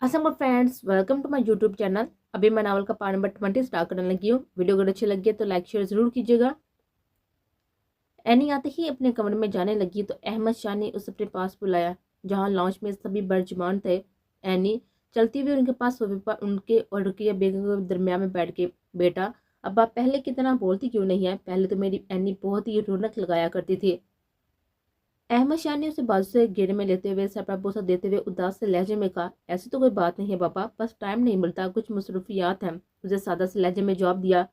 Aslam friends, welcome to my YouTube channel. अभी मैं novel का पार्ट नंबर 20 स्टार्ट करने लगी हूँ। वीडियो अगर अच्छी लगी है तो लाइक शेयर जरूर कीजिएगा। एनी आते ही अपने कमरे में जाने लगी तो अहमद शाह ने उसे अपने पास बुलाया, जहाँ लॉन्च में सभी बर्जुमान थे। एनी चलती हुई उनके पास सोफे पर उनके और रुकिया बेगम के दरमियान में बैठ के, बेटा अब आप पहले की तरह बोलती क्यों नहीं है? पहले तो मेरी एनी बहुत ही रौनक लगाया करती थी। अहमद शाह ने उसे बाजू से घेरे में लेते हुए सर पर बोसा देते हुए उदास से लहजे में कहा, ऐसी तो कोई बात नहीं है पापा, बस टाइम नहीं मिलता, कुछ मसरूफियात हैं। उसे सादा से लहजे में जवाब दिया।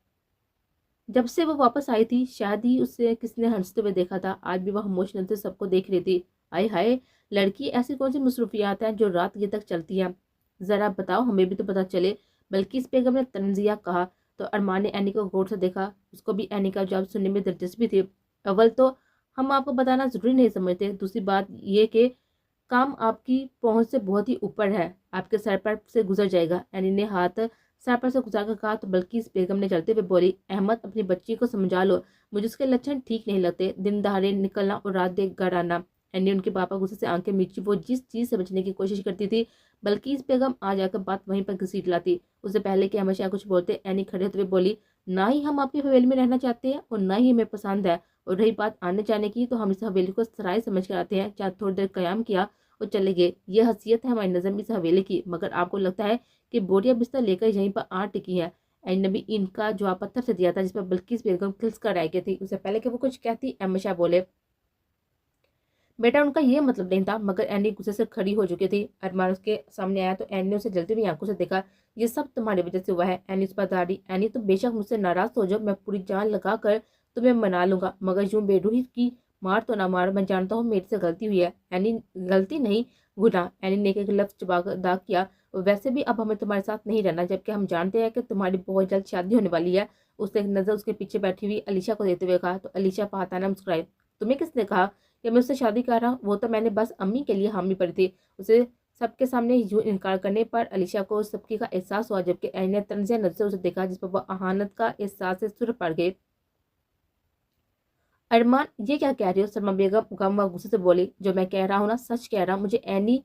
जब से वो वापस आई थी शायद ही उसे किसने हंसते हुए देखा था। आज भी वह खामोश नजर सबको देख रही थी। आय हाय, लड़की ऐसी कौन सी मसरूफियात हैं जो रात ये तक चलती हैं? जरा बताओ, हमें भी तो पता चले। बल्कि इस बेगम ने तंजिया कहा। तो अरमान ने एनी को गौर से देखा। उसको भी एनी का जवाब सुनने में दिलचस्पी थी। अव्वल तो हम आपको बताना जरूरी नहीं समझते, दूसरी बात ये कि काम आपकी पहुंच से बहुत ही ऊपर है, आपके सर पर से गुजर जाएगा। एनी ने हाथ सर पर से गुजार कर कहा। तो बल्कि इस बेगम ने चलते हुए बोली, अहमद अपनी बच्ची को समझा लो, मुझे उसके लक्षण ठीक नहीं लगते, दिन दहाड़े निकलना और रात देख घर आना। एनी उनके पापा गुस्से से आंखें मीची। वो जिस चीज से बचने की कोशिश करती थी, बल्कि इस बेगम आ जाकर बात वहीं पर घसीट लाती। उससे पहले कि हमेशा कुछ बोलते एनी खड़े होते हुए बोली, ना ही हम आपकी हवेली में रहना चाहते हैं और ना ही हमें पसंद है। और रही बात आने जाने की, तो हम इस हवेली को सराय समझ कर आते हैं, चाहे थोड़ी देर कयाम किया और चले गए। ये हसीयत है हमारी नज़र में इस हवेली की, मगर आपको लगता है कि बोरिया बिस्तर लेकर यहीं पर आ टिकी है। एन ने भी इनका जवाब पत्थर से दिया था, जिस पर बिल्किस बेगम खिलस कर रह गई थी। उससे पहले कि वो कुछ कहती हमेशा बोले, बेटा उनका ये मतलब नहीं था। मगर एनी गुस्से से खड़ी हो चुकी थी। अरमान उसके सामने आया तो एनी ने उसे जलती हुई आंखों से देखा। ये सब तुम्हारी वजह से हुआ है। एनी उस पर दाढ़ी। एनी तुम बेशक मुझसे नाराज हो जाओ, मैं पूरी जान लगा कर तुम्हें मना लूंगा, मगर यूं बेरूही की मार तो ना मार। मैं जानता हूँ मेरे से गलती हुई है। एनी गलती नहीं, गुनाह। एनी ने एक लफ्ज चबा कर अदा किया। वैसे भी अब हमें तुम्हारे साथ नहीं रहना, जबकि हम जानते हैं कि तुम्हारी बहुत जल्द शादी होने वाली है। उसने एक नजर उसके पीछे बैठी हुई अलीशा को देते हुए कहा। तो अलीशा पहाताना मुस्कुराई। तुम्हें किसने कहा कि मैं उससे शादी कर रहा हूँ? वो तो मैंने बस अम्मी के लिए हामी भरी थी। उसे सबके सामने यूं इनकार करने पर अलीशा को सबकी का एहसास हुआ, जबकि एनी ने तंजिया नजर से उसे देखा, जिस पर वह अहानत का एहसास से सुर पड़ गई। अरमान, ये क्या कह रही हो? सलमा बेगम गम व गुस्से से बोली। जो मैं कह रहा हूँ ना, सच कह रहा हूँ। मुझे एनी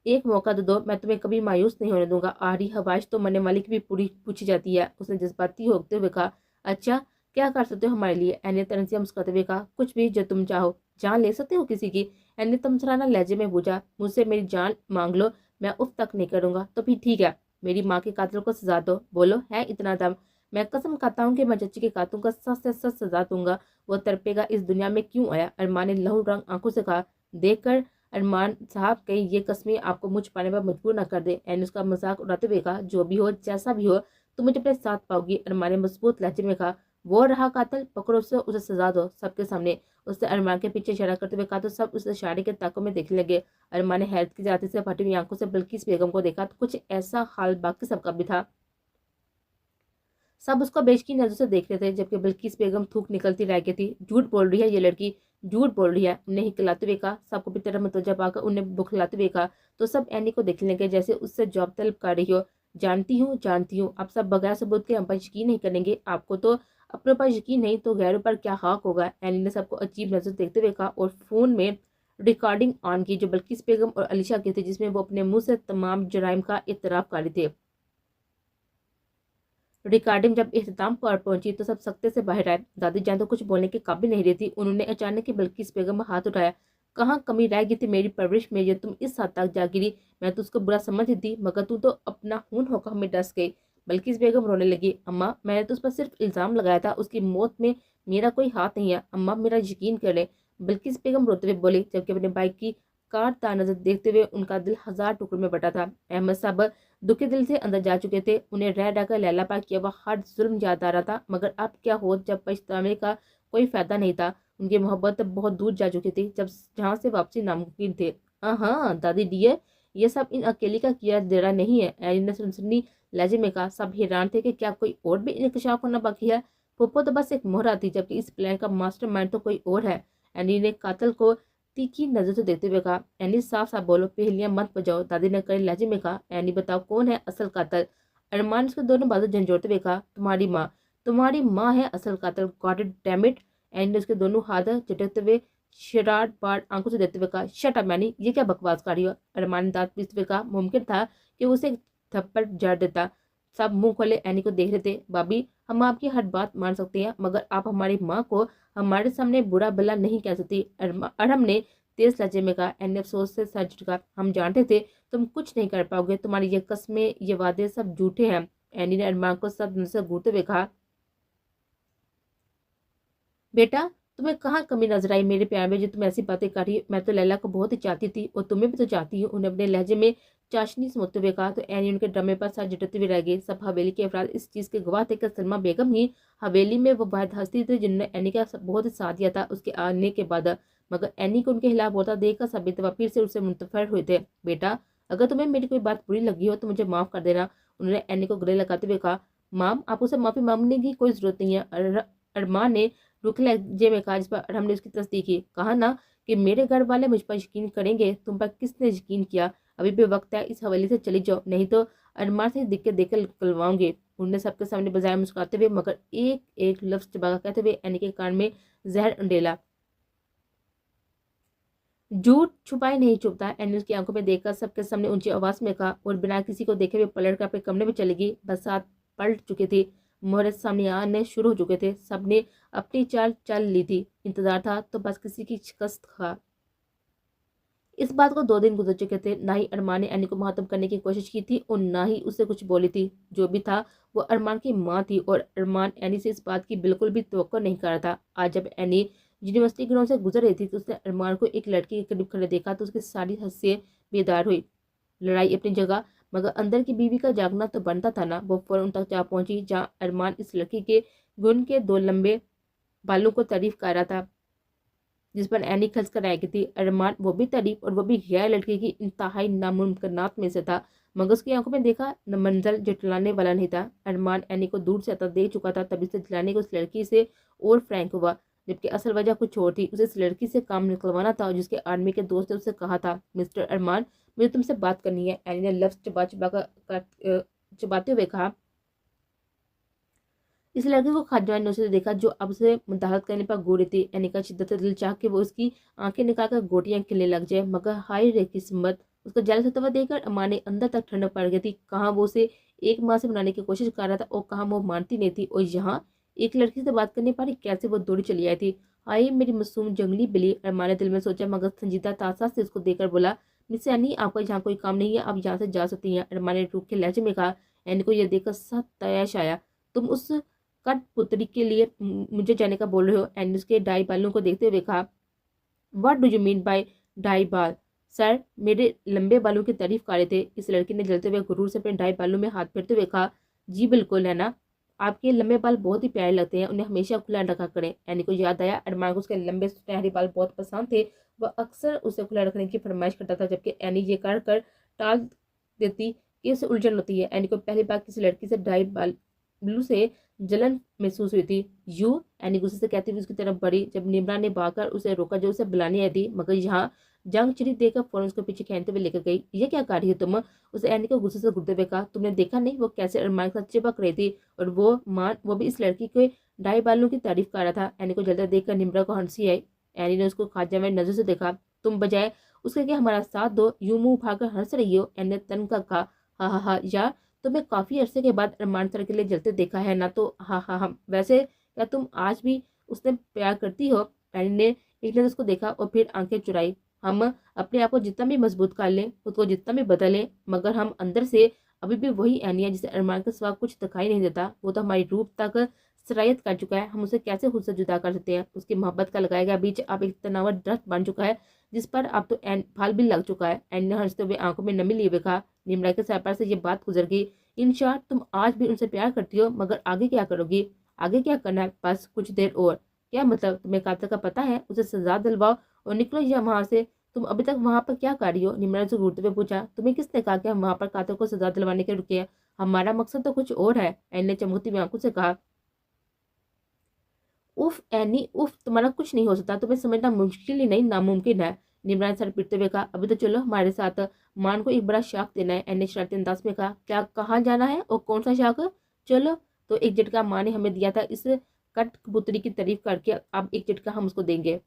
एक मौका तो दो, मैं तुम्हें कभी मायूस नहीं होने दूंगा। आरी हवाश तो मरने वाली की भी पूरी पूछी जाती है। उसने जज्बाती होते हुए कहा। अच्छा, क्या कर सकते हो हमारे लिए? एनी ने तनसिया मुस्कुराते हुए कहा, कुछ भी जो तुम चाहो। जान ले सकते हो किसी की? एनी ने तमसराना लहजे में पूछा। मुझसे मेरी जान मांग लो, मैं उफ तक नहीं करूंगा। तो फिर ठीक है, मेरी माँ के कातिल को सजा दो। बोलो, है इतना दम? मैं कसम खाता हूँ कि मैं चच्ची के कातों का सच से सच सजा दूंगा। वो तड़पेगा इस दुनिया में क्यों आया? अरमान ने लहू रंग आंखों से कहा। देखकर अरमान साहब, कहीं ये कस्में आपको मुझ पाने पर मजबूर न कर दे। एन उसका मजाक उड़ाते हुए कहा। जो भी हो, जैसा भी हो, तुम मुझे अपने साथ पाओगी। अरमान ने मजबूत लहजे में कहा। वो रहा कातिल, पकड़ो उसे, उसे सजा दो सबके सामने। उसने अरमान के पीछे इशारा करते हुए कहा। तो सब उस इशारे के ताकों में देखने लगे। अरमान ने हैरत की जाती से फटी हुई आंखों से बिल्किस बेगम को देखा, तो कुछ ऐसा हाल बाकी सबका भी था। सब उसको बेशकी नजर से देख रहे थे, जबकि बिल्किस बेगम थूक निकलती रह गई थी। झूठ बोल रही है ये लड़की, झूठ बोल रही है। उन्हें हिकलाते हुए कहा। सबको भी तरफ मुतवज्जा पाकर उन्हें बुखलाते हुए कहा। तो सब एनी को देखने लगे जैसे उससे जवाब तलब कर रही हो। जानती हूँ, अब सब बगैर सबूत के हम पर यकीन नहीं करेंगे। आपको तो अपने पर यकीन नहीं तो गैरों पर क्या हक होगा? एनी ने सबको अजीब नजर देखते हुए कहा और फोन में रिकॉर्डिंग ऑन की, जो बिल्किस बेगम और अलीशा की थी, जिसमें वो अपने मुंह से तमाम जराइम का इतराफ कर रहे थे। रिकॉर्डिंग जब इख्तिताम पर पहुंची तो सब सख्ते से बाहर आए। दादी जान तो कुछ बोलने के काबिल नहीं रही थी। उन्होंने अचानक ही बिल्किस बेगम पर हाथ उठाया। कहाँ कमी रह गई थी मेरी परवरिश में, ये तुम इस हद तक जा गिरी? मैं तो उसको बुरा समझती थी, मगर तू तो अपना खून होकर हमें डस गई। बिल्किस बेगम रोने लगी। अम्मा, मैंने तो उस पर सिर्फ इल्जाम लगाया था, उसकी मौत में मेरा कोई हाथ नहीं है। अम्मा, मेरा यकीन कर ले। बिल्किस बेगम रोते हुए बोली, जबकि अपने भाई की काटता नजर देखते हुए उनका दिल हजार टुकड़ों में बटा था। अहमद साहब दुखी दिल से अंदर जा चुके थे। उन्हें रह रहकर लैला पर किया वह हर जुल्म याद आ रहा था, मगर अब क्या हो जब पछतावे का कोई फायदा नहीं था। उनकी मोहब्बत बहुत दूर जा चुकी थी, जब जहाँ से वापसी नामुमकिन थे। हाँ दादी डियर, ये सब इन अकेली का किया दे रहा नहीं है। एनी ने सुनसनी लहजे में कहा। सब हैरान थे कि क्या कोई और भी इंकशाफ होना बाकी है। पोपो तो बस एक मोहरा थी, जबकि इस प्लान का मास्टरमाइंड तो कोई और है। एनी ने कातल को तीखी नजर से देखते हुए कहा। एनी, साफ साफ बोलो, पहेलियां मत बजाओ। दादी ने कड़े लहजे में कहा। एनी, बताओ कौन है असल कातिल? अरमान उसके दोनों बाजू झंझोड़ते हुए कहा। तुम्हारी माँ। तुम्हारी माँ है असल कातिल, गॉड डैम इट। एनी ने उसके दोनों हाथ झटकते हुए शराट बार आंखों से देखते हुए कहा, शट अप मैनी, ये क्या बकवास कर रही हो? अरमान ने दांत पीसते हुए कहा। मुमकिन था कि वो उसे थप्पड़ जड़ देता। सब मुंह खोले एनी को देख रहे थे। भाभी, हम आपकी हर बात मान सकते हैं, मगर आप हमारी माँ को हमारे सामने बुरा भला नहीं कह सकती। अरहम ने तेज लहजे में कहा। एनी अफसोस से सर झुका। हम जानते थे तुम कुछ नहीं कर पाओगे, तुम्हारी ये कस्में, ये वादे सब झूठे हैं। एनी ने अरमान को सब से घूरते हुए कहा, बेटा तुम्हें कहाँ कमी नजर आई मेरे प्यार में जो तुम ऐसी बातें कर रही हो? मैं तो लैला को बहुत ही चाहती थी और तुम्हें भी तो चाहती हूँ। उन्हें अपने लहजे में चाशनी समझते हुए कहा। तो एनी उनके ड्रामे पर सर झुटकते हुए रह गई। सब हवेली के अफराद इस चीज के गवाह थे कि सलमा बेगम ही हवेली में वो वाहिद हस्ती थी जिन्होंने एनी का बहुत ही साथ दिया था उसके आने के बाद। मगर एनी को उनके खिलाफ बोलता देखकर सब बेतवा फिर से उससे मुंतफिर हुए थे। बेटा, अगर तुम्हें मेरी कोई बात बुरी लगी हो तो मुझे माफ कर देना। उन्होंने एनी को गले लगाते हुए कहा। माम, आप उसे माफी मांगने की कोई जरूरत नहीं है। अरमान ने रुखे लहजे में कहा, जिस पर हमने उसकी तस्दीक की। कहा ना कि मेरे घर वाले मुझ पर यकीन करेंगे, तुम पर किसने यकीन किया? अभी भी वक्त है, इस हवेली से चली जाओ, नहीं तो अरमान से दिक्कत देकर निकलवाऊंगे। उन्होंने सबके सामने बजाय मुस्कुराते हुए मगर एक एक लफ्ज चबाकर कहते हुए एनी के कान में जहर उंडेला। झूठ छुपाए नहीं चुपता, एनी उसकी आंखों में देखकर सबके सामने ऊंची आवाज में कहा और बिना किसी को देखे हुए पलट कर अपने कमरे में चली गई। बरसात पलट चुकी थी। मुहूर्त सामने आने शुरू हो चुके थे। सबने अपनी चाल चल ली थी। इंतजार था तो बस किसी की शिकस्त था। इस बात को 2 दिन गुजर चुके थे। ना ही अरमान ने एनी को मुखातब करने की कोशिश की थी और ना ही उसे कुछ बोली थी। जो भी था वो अरमान की माँ थी और अरमान एनी से इस बात की बिल्कुल भी तवक्को नहीं कर रहा था। आज जब एनी यूनिवर्सिटी ग्राउंड से गुजर रही थी तो उसने अरमान को एक लड़की के करीब खड़े देखा तो उसकी सारी हंसियां बेदार हुई। लड़ाई अपनी जगह, मगर अंदर की बीवी का जागना तो बनता था ना। वो फौरन तक जा पहुंची जहाँ अरमान इस लड़की के गुण के 2 लंबे बालों को तारीफ कर रहा था, जिस पर एनी खस कर रह गई थी। अरमान वो भी तारीफ और वो भी गैर लड़के की इंतहाई नामुमकिनात में से था, मगर उसकी आंखों में देखा न मंजर जुटलाने वाला नहीं था। अरमान एनी को दूर से आता देख चुका था, तभी से दिलाने को उस लड़की से और फ्रैंक हुआ, जबकि असल वजह कुछ और थी। उसे इस लड़की से काम निकलवाना था, जिसके आर्मी के दोस्त ने उससे कहा था, मिस्टर अरमान, मुझे तुमसे बात करनी है। एनी ने लफ्ज चबाते हुए कहा। इस लड़के को खाद्य ने उसे देखा जो अब उसे मुदाहरत करने पर घूर रही थी। एनी का शिद्दत से दिल चाह के वो उसकी आंखें निकालकर गोटियां खिलने लग जाए, मगर हाय रे किस्मत, उसका जल होता हुआ देखकर अम्मा ने अंदर तक ठंडक पड़ गई थी। कहाँ वो उसे एक माँ से बनाने की कोशिश कर रहा था और कहाँ वो मानती नहीं थी, और यहाँ एक लड़की से बात करने पर कैसे वो दौड़ी चली आई थी। हाय मेरी मासूम जंगली बिल्ली, अम्मा ने दिल में सोचा, मगर संजीदा तासा से उसको देखकर बोला, मिस एनी, आपका यहाँ कोई काम नहीं है, आप यहाँ से जा सकती हैं। अम्मा ने रूखे लहजे में कहा। एनी को यह देखकर सब तयाश आया। तुम उस कठपुतली के लिए मुझे जाने का बोल रहे हो? एंड उसके डाई बालों को देखते हुए कहा। What do you mean by dye बाल? सर, मेरे लंबे बालों की तारीफ कर रहे थे। इस लड़की ने जलते हुए गुरूर से अपने डाई बालों में हाथ फेरते हुए कहा। जी बिल्कुल है ना, आपके लंबे बाल बहुत ही प्यारे लगते हैं, उन्हें हमेशा खुला रखा करें। एनी को याद आया अरमान को उसके लंबे सुनहरे बाल बहुत पसंद थे। वह अक्सर उसे खुला रखने की फरमाइश करता था, जबकि एनी ये कर टाल देती कि उसे उलझन होती है। एनी को पहली बार किसी लड़की से डाई बाल ब्लू से जलन महसूस हुई थी। यू, एनी गुस्से से कहती हुई उसकी तरफ बढ़ी, जब निम्रा ने भागकर उसे रोका जो उसे बुलाने आई थी, मगर यहाँ जंग चिरी देकर फौरन उसको पीछे खींचते हुए लेकर गई। ये क्या कर रही हो तुम? उसे एनी को गुस्से से घूरते हुए कहा। तुमने देखा नहीं वो कैसे अरमान के साथ चिपक रही थी, और वो भी इस लड़की के डाई बालों की तारीफ कर रहा था। एनी को जलता देखकर निम्रा को हंसी आई। एनी ने उसको खाजा में नजर से देखा। तुम बजाय उसके कि हमारा साथ दो, यूं मुंह उठाकर हंस रही हो? एनी ने तन का कहा। हा हा हा यार, तुम्हें काफी अरसे के बाद अरमान सर के लिए जलते देखा है ना, तो हाँ हाँ हाँ, वैसे क्या तुम आज भी उससे प्यार करती हो? एनी ने एक नजर उसको देखा और फिर आंखें चुराई। हम अपने आप को जितना भी मजबूत कर लें, खुद को जितना भी बदलें, मगर हम अंदर से अभी भी वही एनी है जिसे अरमान के सिवा कुछ दिखाई नहीं देता। वो तो हमारी रूप तक सरायत कर चुका है, हम उसे कैसे खुद से जुदा कर सकते हैं? उसकी मोहब्बत का लगाया गया बीच अब एक तनावर दरख्त बन चुका है, जिस पर अब तो फल भी लग चुका है। एनी ने हंसते हुए आंखों में नमी लिए हुए कहा। निम्रा के सर पर से ये बात गुजर गई। इन शॉर्ट, तुम आज भी उनसे प्यार करती हो, मगर आगे क्या करोगी? आगे क्या करना है? बस कुछ देर और। क्या मतलब? तुम्हें कातिल का पता है? उसे सजा दिलवाओ और निकलो या वहां से। तुम अभी तक वहां पर क्या कर रही हो? निम्रा से घूरते हुए पूछा। तुम्हें किसने कहा कि हम वहां पर कातिल को सजा दिलवाने के रुके हैं? हमारा मकसद तो कुछ और है, एन ने चमकती हुई आंखों से कहा। उफ एनी उफ, तुम्हारा कुछ नहीं हो सकता, तुम्हें समझना मुश्किल ही नहीं नामुमकिन है। निम्रा ने सर पीटते हुए कहा। अभी तो चलो हमारे साथ, मान को एक बड़ा शाक देना है। एन ने शरारती अंदाज में कहा। क्या, कहाँ जाना है और कौन सा शाक? चलो। तो एक झटका माँ ने हमें दिया था इस कठपुतली की तारीफ करके, अब एक झटका हम उसको देंगे।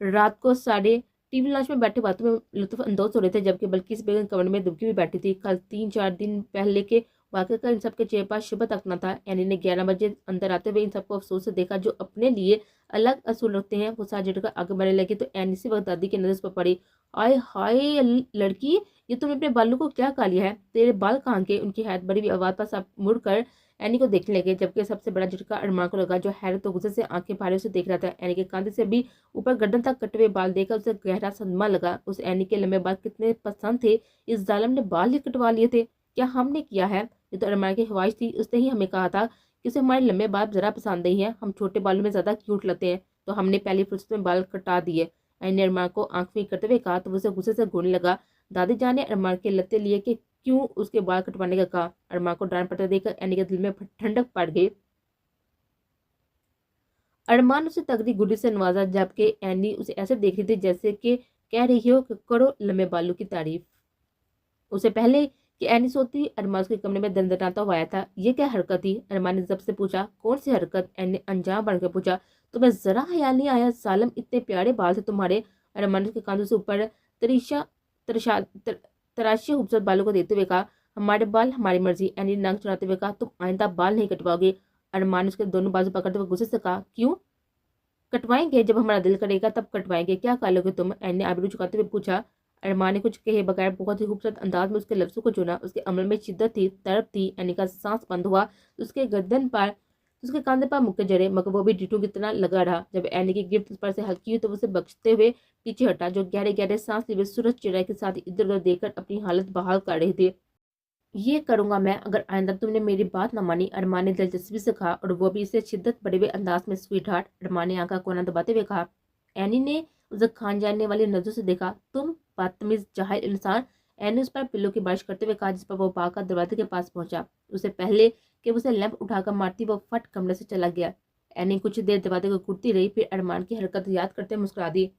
रात को सारे टीवी लॉन्च में बैठे बातों में लुत्फ अंदोज हो रहे थे, जबकि बल्किस बेगम कमरे में दुबकी भी बैठी थी। कल 3-4 दिन पहले के वाक़ये का इन सब के चेहरे पर शुभ तक न था। एनी ने 11 बजे अंदर आते हुए इन सबको अफसोस से देखा। जो अपने लिए अलग असूल रखते हैं वो साथ जुड़कर आगे बढ़ने लगे तो एनी सी वक्त दादी की नजर पर पड़ी। आय हाय लड़की, ये तुमने अपने बालों को क्या खा लिया है? तेरे बाल कहाँ के? उनकी हैरत बड़ी हुई आवाज पर सब मुड़कर एनी को देखने लगे, जबकि सबसे बड़ा झटका अरमान को लगा, जो हैरत तो गुस्से से आंखें फाड़े उसे देख रहा था। एनी के कांधे से भी ऊपर गर्दन तक कटे हुए बाल देखकर उसे गहरा सदमा लगा। उस एनी के लंबे बाल कितने पसंद थे। इस जालिम ने बाल ही कटवा लिए थे। क्या हमने किया है? ये तो अरमान की ख्वाहिश थी। उसने ही हमें कहा था कि उसे हमारे लंबे बाल जरा पसंद नहीं है, हम छोटे बालों में ज्यादा क्यूट लगते हैं, तो हमने पहली फुर्सत में बाल कटा दिए। एनी ने अरमान को आंख में करते हुए कहा तो उसे गुस्से से घूरने लगा। दादी जान ने अरमान के लत्ते लिए कि क्यों उसके बाल कटवाने का कहा। अरमान को डांट पड़ता देखकर एनी के दिल में ठंडक पड़ गई। अरमान उसे तगड़ी गुड्डी से नवाजा, जबकि एनी उसे ऐसे देख रही थी जैसे कि कह रही हो कि करो लंबे बालों की तारीफ। उसे पहले कि एनी सोती अरमान उसके कमरे में दंदनाता हुआ आया था। ये क्या हरकत थी? अरमान ने जब से पूछा। कौन सी हरकत? एनी ने अंजाम बनकर पूछा। तुम्हें जरा ख्याल नहीं आया? सालम, इतने प्यारे बाल थे तुम्हारे। अरमान ने उसके कांधों से ऊपर तरीशा तरशा तर, तराशी खूबसूरत बालों को देते हुए कहा। हमारे बाल हमारी मर्जी। एनी ने नाक चढ़ाते हुए कहा। तुम आइंदा बाल नहीं कटवाओगे। अरमान ने उसके दोनों बाजू पकड़ते हुए गुस्से से कहा। क्यों कटवाएंगे? जब हमारा दिल करेगा तब कटवाएंगे। क्या खा लोगे तुम? एनी ने आबरू झुकाते हुए पूछा। अरमान ने कुछ कहे बगैर बहुत ही खूबसूरत अंदाज में उसके लफ्जों को चुना। उसके अमल में शिद्दत थी, तड़प थी। एनी का सांस बंद हुआ तो उसके गर्दन पर, उसके कंधे पर मुक्के जड़े, मगर वो भी डिटू की तरह लगा रहा। जब एनी की गिरफ्त उस पर से हल्की हुई तो उसे बख्शते हुए पीछे हटा, जो गहरे गहरे सांस लिए सूरज चिड़ै के साथ इधर उधर देखकर अपनी हालत बहाल कर रहे थे। ये करूंगा मैं अगर आइंदा तुमने मेरी बात न मानी। अरमान ने दिलचस्पी से कहा, और वो भी इसे शिद्दत बड़े हुए अंदाज में। स्वीट हार्ट, अरमान ने आंखा कोना दबाते हुए कहा। एनी ने उसे खान जानने वाली नजरों से देखा। तुम बदतमीज जाहिल इंसान। एनी ने उस पर पिल्लों की बारिश करते हुए कहा, जिस पर वो भागकर दरवाजे के पास पहुंचा। उसे पहले कि उसे लैंप उठाकर मारती वो फट कमरे से चला गया। एनी कुछ देर दरवाजे को घूरती रही, फिर अरमान की हरकत याद करते मुस्कुरा दी।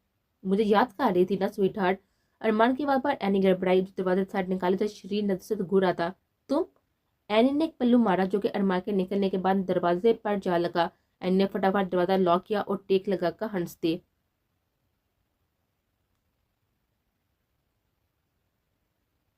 मुझे याद कर रही थी ना स्वीट हार्ट? अरमान की बात पर एनी गड़बड़ाई। दरवाजे से साइड निकाले तो शरीर नजर से घूर रहा था। तुम? एनी ने एक पल्लू मारा, जो कि अरमान के निकलने के बाद दरवाजे पर जा लगा। एनी ने फटाफट दरवाजा लॉक किया और टेक लगाकर हंस दी।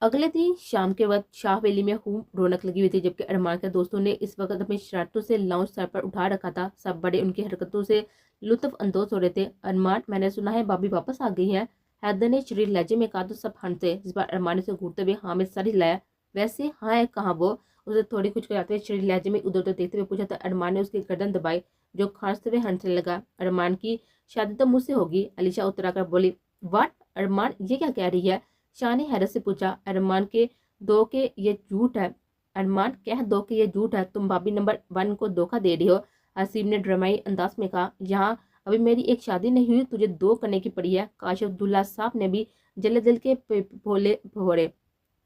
अगले दिन शाम के वक्त शाहवेली में खूब रौनक लगी हुई थी, जबकि अरमान के दोस्तों ने इस वक्त अपनी शरारतों से लाउंज सर पर उठा रखा था। सब बड़े उनकी हरकतों से लुत्फ अंदोज हो रहे थे। अरमान, मैंने सुना है भाभी वापस आ गई हैं। हैदर ने शरीर लहजे में कहा तो सब हंसे, जिस पर अरमान ने उसे घूरते हुए हाँ में सर हिलाया। वैसे हाँ है कहाँ वो? उसे थोड़ी कुछ कराते हुए शरीर लहजे में उधर उधर देखते हुए पूछा था। अरमान ने उसकी गर्दन दबाई, जो खांसते हुए हंसने लगा। अरमान की शादी तो मुझसे होगी, अलीशा उतरा कर बोली। वाट? अरमान ये क्या कह रही है? शाह ने हैरत से पूछा। अरमान के दो के ये झूठ है। अरमान कह दो कि ये झूठ है। तुम भाभी नंबर 1 को धोखा दे रही हो। हसीब ने ड्रामाई अंदाज में कहा। यहाँ अभी मेरी एक शादी नहीं हुई, तुझे 2 करने की पड़ी है। काश अब्दुल्ला साहब ने भी जले दिल के भोले भोरे।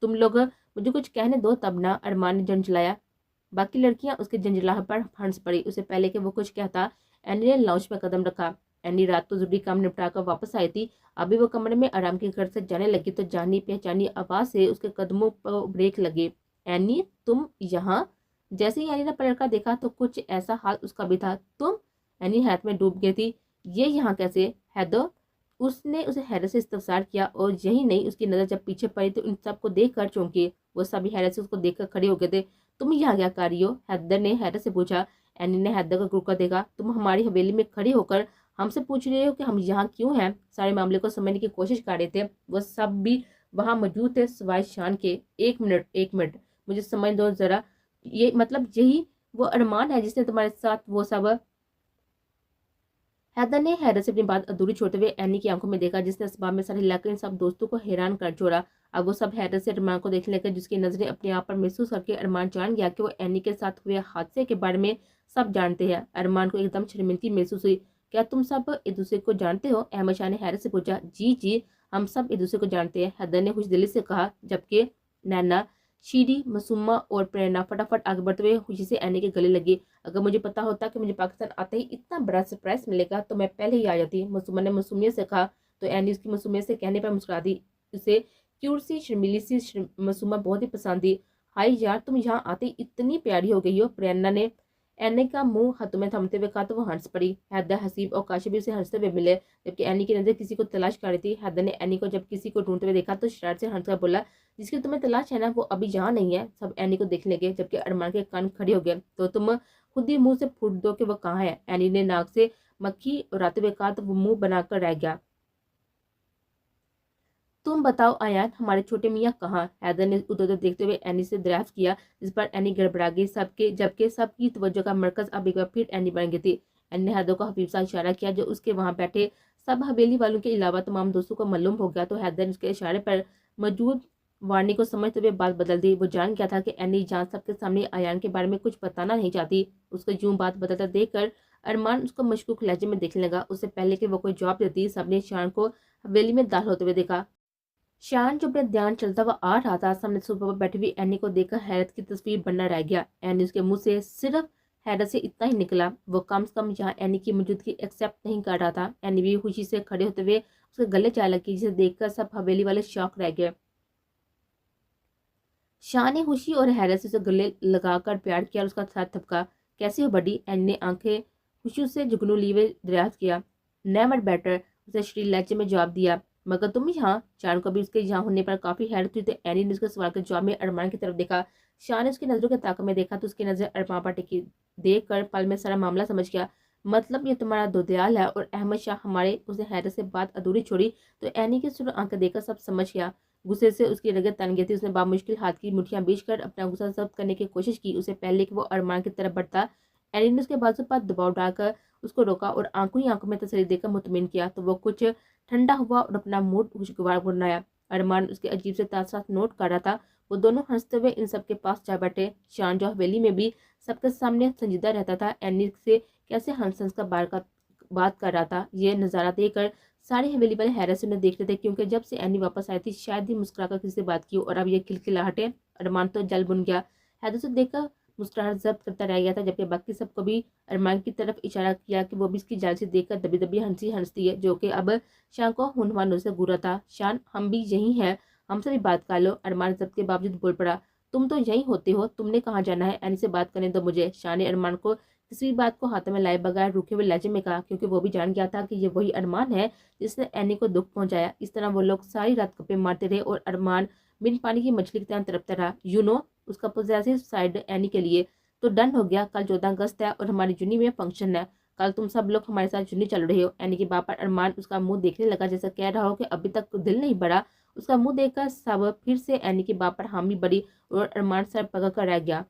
तुम लोग मुझे कुछ कहने दो तब ना। अरमान ने झंझलाया। बाकी लड़कियां उसके झंझलाहट पर हंस पड़ी। उसे पहले कि वो कुछ कहता, एनी ने लाउंज में कदम रखा। एनी रात को जरूरी काम निपटा कर वापस आई थी। अभी वो कमरे में आराम की घर से जाने लगी तो जानी पहचानी आवाज से उसके कदमों पर ब्रेक लगे। एनी, तुम यहाँ? जैसे ही एनी ने पलटकर देखा तो कुछ ऐसा हाल उसका भी था। तुम? एनी हैरत में डूब गई थी। ये यहाँ कैसे? हैदर, उसने उसे हैरत से इस्तफसार किया, और यही नहीं, उसकी नजर जब पीछे पड़ी तो उन सबको देख कर चौंकी। वो सभी हैरत से उसको देखकर खड़े हो गए थे। तुम यहाँ क्या कर रही हो? हैदर ने हैरत से पूछा। एनी ने हैदर का घूरकर देखा। तुम हमारी हवेली में खड़ी होकर हमसे पूछ रहे हो कि हम यहाँ क्यों हैं? सारे मामले को समझने की कोशिश कर रहे थे। वो सब भी वहां मौजूद थे सिवाय शान के। 1 मिनट 1 मिनट, मुझे समझ दो जरा। ये मतलब यही वो अरमान है जिसने तुम्हारे साथ वो सब? हैदर ने हैरत से अपनी बात अधूरी छोड़ते हुए एनी की आंखों में देखा, जिसने असबाब में सर हिलाकर इन सब दोस्तों को हैरान कर छोड़ा। अब वो सब हैरत से अरमान को देखने लगे, जिसकी नजरें अपने आप पर महसूस करके अरमान जान गया कि वो एनी के साथ हुए हादसे के बारे में सब जानते हैं। अरमान को एकदम शर्मिंदगी महसूस हुई। क्या तुम सब एक दूसरे को जानते हो? अहमद शाह ने हैरत से पूछा। जी जी, हम सब एक दूसरे को जानते हैं, हैदर ने खुशदिली से कहा, जबकि नैना, शीरी, मसूमा और प्रेरणा फटाफट आगे बढ़ते हुए खुशी से एनी के गले लगी। अगर मुझे पता होता कि मुझे पाकिस्तान आते ही इतना बड़ा सरप्राइज मिलेगा तो मैं पहले ही आ जाती, मसूमा ने मासूमियत से कहा। तो एनी उसकी मासूमियत से कहने पर मुस्कुरा दी। उसे क्यूट सी शर्मीली सी मासूमा बहुत ही पसंद थी। हाय यार, तुम यहाँ आते ही इतनी प्यारी हो गई हो, प्रेरणा ने एनी का मुंह हाथों में थमते हुए कहा तो वो हंस पड़ी। हैदर, हसीब और काशिफ भी उसे हंसते हुए मिले, जबकि एनी की नजर किसी को तलाश कर रही थी। हैदर ने एनी को जब किसी को ढूंढते हुए देखा तो शरारत से हंसकर बोला, जिसकी तुम्हें तलाश है ना वो अभी यहाँ नहीं है। सब एनी को देखने लगे, जबकि अरमान के कान खड़े हो गए। तो तुम खुद ही मुंह से फूट दो कि वो कहाँ है। एनी ने नाक से मक्खी उड़ाते हुए कहा तो वो मुंह बनाकर रह गया। तुम बताओ आयान, हमारे छोटे मियाँ कहाँ? हैदर ने उधर उधर देखते हुए एनी से दरियाफ्त किया, जिस पर एनी गड़बड़ा गई। सबके जबकि सबकी तवज्जो का मरकज अब एक बार फिर एनी बन गई थी। एनी ने हैदर को हफीफ सा इशारा किया, जो उसके वहां बैठे सब हवेली वालों के अलावा तमाम दोस्तों को मालूम हो गया। तो हैदर ने उसके इशारे पर मौजूद वाणी को समझते हुए बात बदल दी। वो जान गया था कि एनी जान सबके सामने आयान के बारे में कुछ बताना नहीं चाहती। उसको यूं बात बदलता देखकर अरमान उसको मशकूक लहजे में देखने लगा। उससे पहले कि वो कोई जवाब देती, सबने शान को हवेली में दाखिल होते हुए देखा। शान जो अपने ध्यान चलता हुआ आ रहा था, सामने सोफा पर बैठी हुई एनी को देखकर हैरत की तस्वीर बनना रह गया। एनी उसके मुंह से सिर्फ हैरत से इतना ही निकला। वो कम से कम यहाँ एनी की मौजूदगी एक्सेप्ट नहीं कर रहा था। एनी भी खुशी से खड़े होते हुए उसके गले चाय लगी, जिसे देखकर सब हवेली वाले शौक रह गए। शाह ने खुशी और हैरत से उसे गले लगाकर प्यार किया और उसका साथ थपका। कैसे हो बड़ी? एनी ने आंखें खुशी से जुगनू लिए हुए दरियाफ्त किया। नेवर बेटर, उसे श्री लहजे में जवाब दिया। मगर तुम यहाँ? शान को भी उसके यहाँ होने पर काफी हैरत हुई। तो एनी ने उसके सवाल के जवाब में अरमान की तरफ देखा। शाह ने उसकी नजरों के ताक़त में देखा तो उसकी नजर अरमान पर टिकी। देख कर पल में सारा मामला समझ गया। मतलब ये तुम्हारा दो दयाल है और अहमद शाह हमारे। उसने हैरत से बात अधूरी छोड़ी तो एनी की सुर आंखें देखकर सब समझ गया। गुस्से से उसकी रगत तन गई थी। उसने बामुश्किल हाथ की मुठ्ठियां बींचकर अपना गुस्सा जब्त करने की कोशिश की। उसे पहले कि वो अरमान की तरफ बढ़ता, एनी ने उसके बाजू पर दबाव डालकर उसको रोका और आंखों ही आंखों में तसल्ली देकर मुतमिन किया। तो वो कुछ ठंडा हुआ और अपना मूड खुशगवार बनाया। अरमान उसके अजीब से तासुरात नोट कर रहा था। वो दोनों हंसते हुए इन सबके पास जा बैठे। शान जो हवेली में भी सबके सामने संजीदा रहता था, एनी से कैसे हंस हंस का बात कर रहा था। ये नजारा देखकर सारी हवेली वाले हैरत से उन्हें देख रहे थे, क्योंकि जब से एनी वापस आई थी शायद ही मुस्कुराकर किसी से बात की और अब ये खिलखिलाहटे। अरमान तो जल बुन गया। हैदर से देखकर मुस्कुराहट जब्त करता रह गया था, जबकि बाकी सबको भी अरमान की तरफ इशारा किया कि वो भी इसकी जाल से देखकर दबी दबी हंसी हंसती है, जो कि अब शान को हुनवानों से घूरा था। शान, हम भी यही हैं, हमसे भी बात कर लो। अरमान जब्त के बावजूद बोल पड़ा। तुम तो यही होते हो, तुमने कहाँ जाना है? एनी से बात करने दो मुझे। शान ने अरमान को किसी बात को हाथों में लाए बगैर रूखे हुए लहजे में कहा, क्योंकि वो भी जान गया था कि ये वही अरमान है जिसने एनी को दुख पहुंचाया। इस तरह वो लोग सारी रात गप्पे मारते रहे और अरमान बिन पानी की मछली की तरह तड़पता रहा। उसका पॉजिटिव साइड एनी के लिए तो डन हो गया। कल 14 अगस्त है और हमारी जुनी में फंक्शन है। कल तुम सब लोग हमारे साथ जुनी चल रहे हो। एनी के बाप पर अरमान उसका मुंह देखने लगा, जैसा कह रहा हो कि अभी तक दिल नहीं बढ़ा। उसका मुंह देखकर सब फिर से एनी के बाप पर हामी बढ़ी और अरमान सर पकड़ कर रह गया।